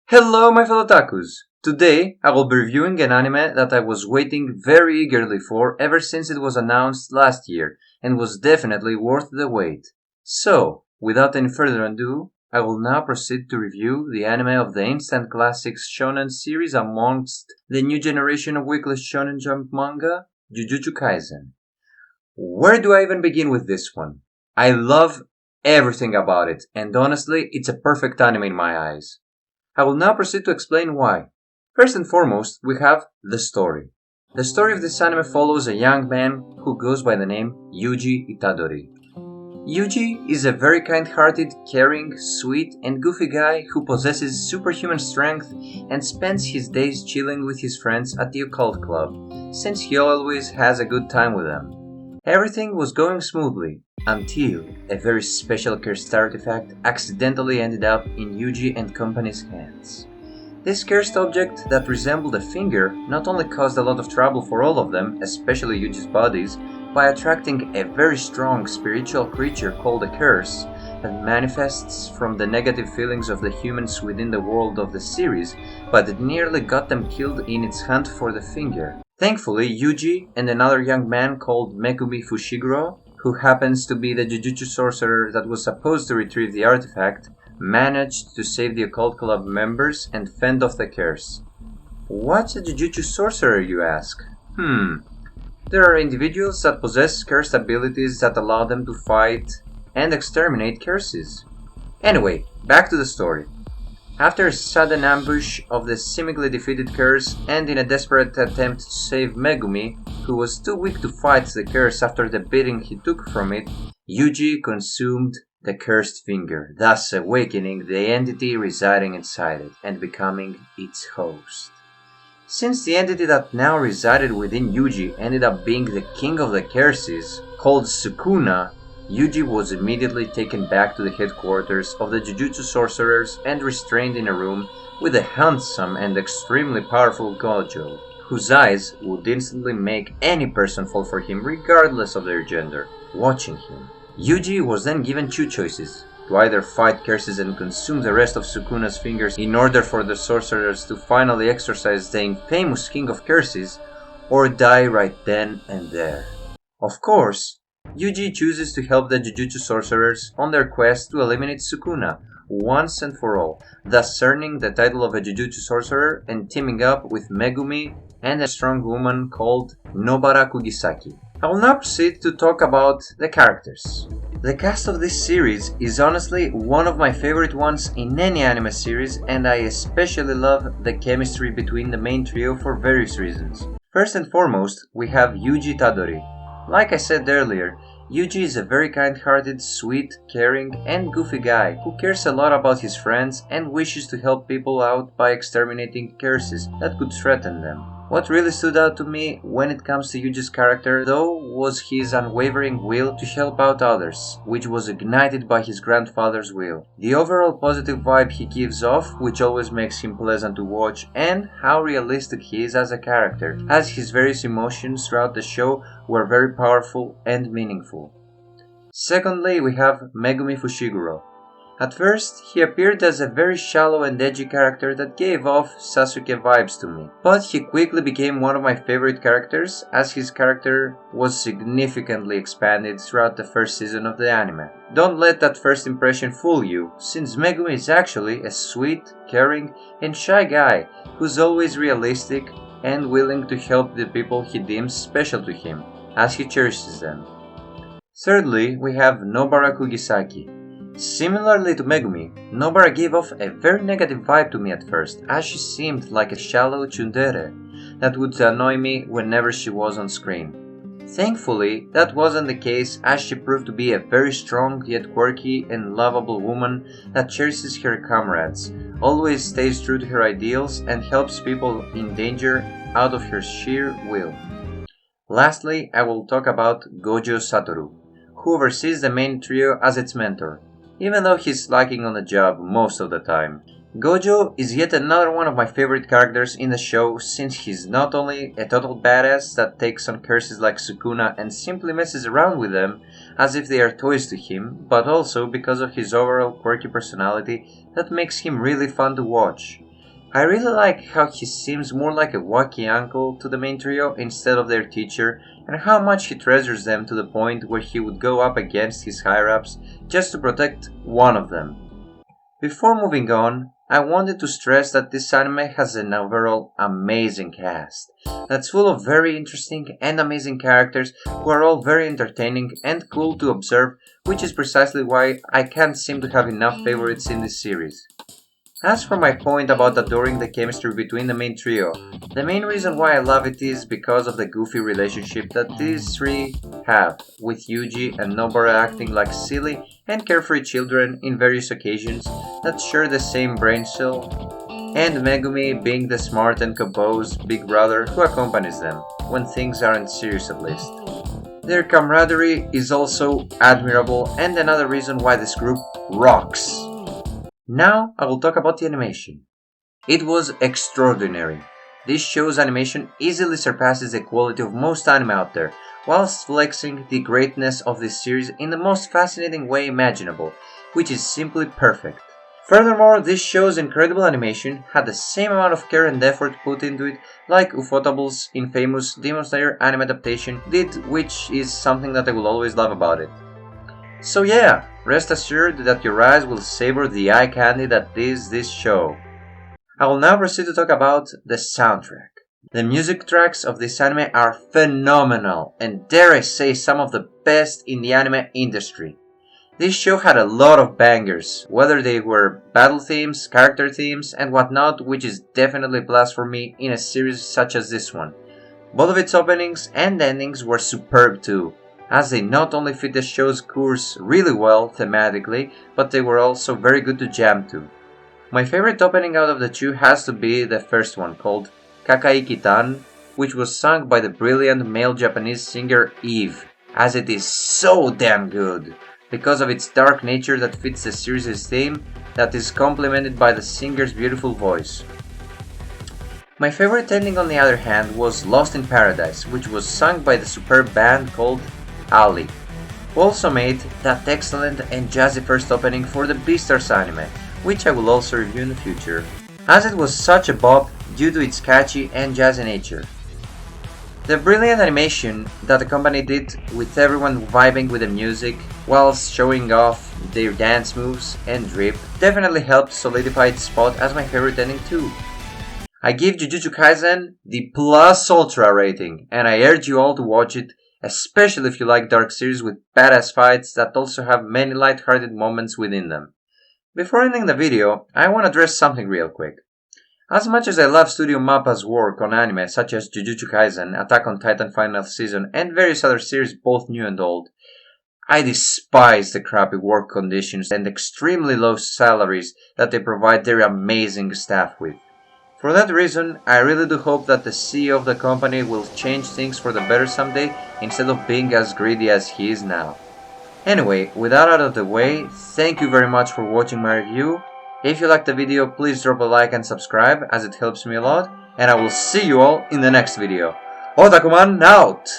Hello, my fellow otakus! Today, I will be reviewing an anime that I was waiting very eagerly for ever since it was announced last year, and was definitely worth the wait. So, without any further ado, I will now proceed to review the anime of the instant classics shonen series amongst the new generation of weekly shonen jump manga, Jujutsu Kaisen. Where do I even begin with this one? I love everything about it, and honestly, it's a perfect anime in my eyes. I will now proceed to explain why. First and foremost, we have the story. The story of this anime follows a young man who goes by the name Yuji Itadori. Yuji is a very kind-hearted, caring, sweet, and goofy guy who possesses superhuman strength and spends his days chilling with his friends at the occult club, since he always has a good time with them. Everything was going smoothly until a very special cursed artifact accidentally ended up in Yuji and company's hands. This cursed object that resembled a finger not only caused a lot of trouble for all of them, especially Yuji's bodies, by attracting a very strong spiritual creature called a curse that manifests from the negative feelings of the humans within the world of the series, but it nearly got them killed in its hunt for the finger. Thankfully, Yuji and another young man called Megumi Fushiguro, who happens to be the Jujutsu sorcerer that was supposed to retrieve the artifact, managed to save the occult club members and fend off the curse. What's a Jujutsu sorcerer, you ask? There are individuals that possess cursed abilities that allow them to fight and exterminate curses. Anyway, back to the story. After a sudden ambush of the seemingly defeated curse, and in a desperate attempt to save Megumi, who was too weak to fight the curse after the beating he took from it, Yuji consumed the cursed finger, thus awakening the entity residing inside it and becoming its host. Since the entity that now resided within Yuji ended up being the king of the curses, called Sukuna, Yuji was immediately taken back to the headquarters of the Jujutsu sorcerers and restrained in a room with a handsome and extremely powerful Gojo, whose eyes would instantly make any person fall for him regardless of their gender, watching him. Yuji was then given two choices: to either fight curses and consume the rest of Sukuna's fingers in order for the sorcerers to finally exorcise the infamous king of curses, or die right then and there. Of course, Yuji chooses to help the Jujutsu sorcerers on their quest to eliminate Sukuna once and for all, thus earning the title of a Jujutsu sorcerer and teaming up with Megumi and a strong woman called Nobara Kugisaki. I will now proceed to talk about the characters. The cast of this series is honestly one of my favorite ones in any anime series, and I especially love the chemistry between the main trio for various reasons. First and foremost, we have Yuji Tadori. Like I said earlier, Yuji is a very kind-hearted, sweet, caring, and goofy guy who cares a lot about his friends and wishes to help people out by exterminating curses that could threaten them. What really stood out to me when it comes to Yuji's character, though, was his unwavering will to help out others, which was ignited by his grandfather's will. The overall positive vibe he gives off, which always makes him pleasant to watch, and how realistic he is as a character, as his various emotions throughout the show were very powerful and meaningful. Secondly, we have Megumi Fushiguro. At first, he appeared as a very shallow and edgy character that gave off Sasuke vibes to me, but he quickly became one of my favorite characters as his character was significantly expanded throughout the first season of the anime. Don't let that first impression fool you, since Megumi is actually a sweet, caring, and shy guy who's always realistic and willing to help the people he deems special to him, as he cherishes them. Thirdly, we have Nobara Kugisaki. Similarly to Megumi, Nobara gave off a very negative vibe to me at first, as she seemed like a shallow tsundere that would annoy me whenever she was on screen. Thankfully, that wasn't the case, as she proved to be a very strong yet quirky and lovable woman that cherishes her comrades, always stays true to her ideals, and helps people in danger out of her sheer will. Lastly, I will talk about Gojo Satoru, who oversees the main trio as its mentor, even though he's slacking on the job most of the time. Gojo is yet another one of my favorite characters in the show, since he's not only a total badass that takes on curses like Sukuna and simply messes around with them as if they are toys to him, but also because of his overall quirky personality that makes him really fun to watch. I really like how he seems more like a wacky uncle to the main trio instead of their teacher, and how much he treasures them to the point where he would go up against his higher-ups just to protect one of them. Before moving on, I wanted to stress that this anime has an overall amazing cast that's full of very interesting and amazing characters who are all very entertaining and cool to observe, which is precisely why I can't seem to have enough favorites in this series. As for my point about adoring the chemistry between the main trio, the main reason why I love it is because of the goofy relationship that these three have, with Yuji and Nobara acting like silly and carefree children in various occasions that share the same brain cell, and Megumi being the smart and composed big brother who accompanies them, when things aren't serious at least. Their camaraderie is also admirable and another reason why this group rocks. Now I will talk about the animation. It was extraordinary. This show's animation easily surpasses the quality of most anime out there, whilst flexing the greatness of this series in the most fascinating way imaginable, which is simply perfect. Furthermore, this show's incredible animation had the same amount of care and effort put into it like Ufotable's infamous Demon Slayer anime adaptation did, which is something that I will always love about it. So yeah, rest assured that your eyes will savor the eye candy that is this show. I will now proceed to talk about the soundtrack. The music tracks of this anime are phenomenal and dare I say some of the best in the anime industry. This show had a lot of bangers, whether they were battle themes, character themes, and whatnot, which is definitely a plus for me in a series such as this one. Both of its openings and endings were superb too, as they not only fit the show's course really well thematically, but they were also very good to jam to. My favorite opening out of the two has to be the first one, called Kakaiki-tan, which was sung by the brilliant male Japanese singer Eve, as it is so damn good, because of its dark nature that fits the series' theme, that is complemented by the singer's beautiful voice. My favorite ending on the other hand was Lost in Paradise, which was sung by the superb band called Ali, who also made that excellent and jazzy first opening for the Beastars anime, which I will also review in the future, as it was such a bop due to its catchy and jazzy nature. The brilliant animation that accompanied it, with everyone vibing with the music whilst showing off their dance moves and drip, definitely helped solidify its spot as my favorite ending too. I give Jujutsu Kaisen the Plus Ultra rating, and I urge you all to watch it, especially if you like dark series with badass fights that also have many light-hearted moments within them. Before ending the video, I want to address something real quick. As much as I love Studio Mappa's work on anime such as Jujutsu Kaisen, Attack on Titan Final Season, and various other series both new and old, I despise the crappy work conditions and extremely low salaries that they provide their amazing staff with. For that reason, I really do hope that the CEO of the company will change things for the better someday instead of being as greedy as he is now. Anyway, with that out of the way, thank you very much for watching my review. If you liked the video, please drop a like and subscribe as it helps me a lot, and I will see you all in the next video. Otakuman out!